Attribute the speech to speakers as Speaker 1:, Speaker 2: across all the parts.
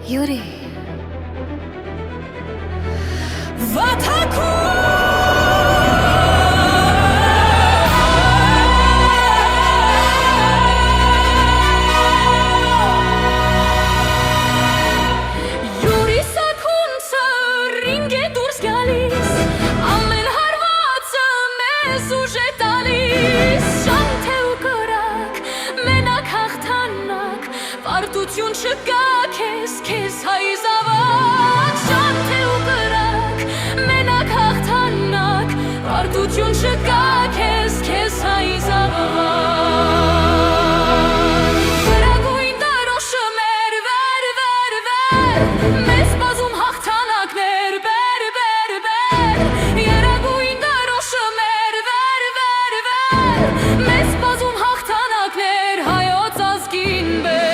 Speaker 1: Yuri.
Speaker 2: Պարտություն չկա քեզ հայ զավակ, շան թե ու կրակ, մենակ հաղթանակ, պարտություն չկա քեզ հայ զավակ։ Գրագույն դրոշը մեր վեր, մեզ բազում հաղթանակներ բեր, երագույն դրոշը մեր վեր, մեզ բազում հաղթանակներ հայոց ազգին բեր։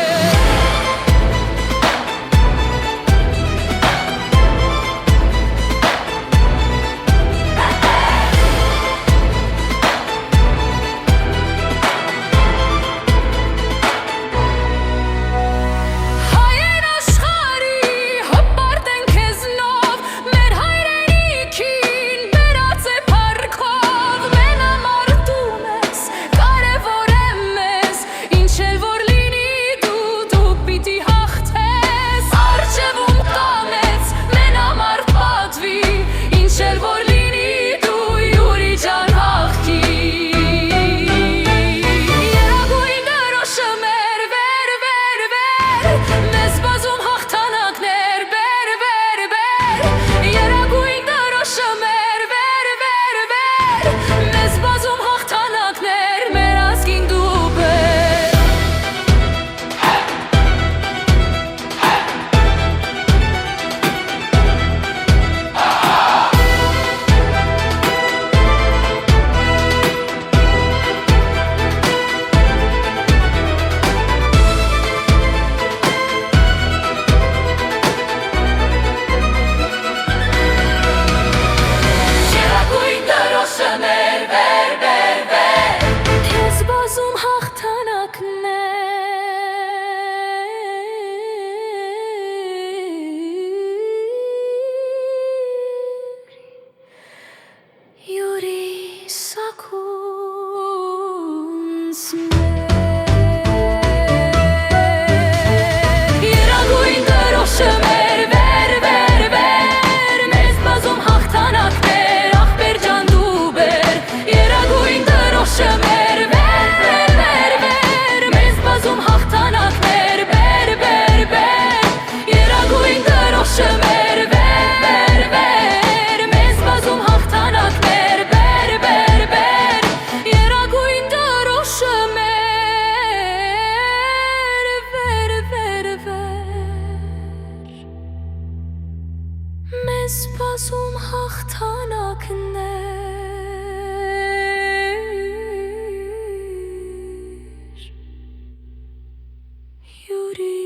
Speaker 2: Yuri Sakuns Երագույն դրոշը մեր վեր, մեզ բազում հաղթանակներ, ախպեր ջան դու բեր։ Երագույն դրոշը մեր վեր, մեզ բազում հաղթանակներ բեր, երագույն դրոշը մեր վեր, մեզ բազում հաղթանակներ Սպասում հաղթանակներ Յուրի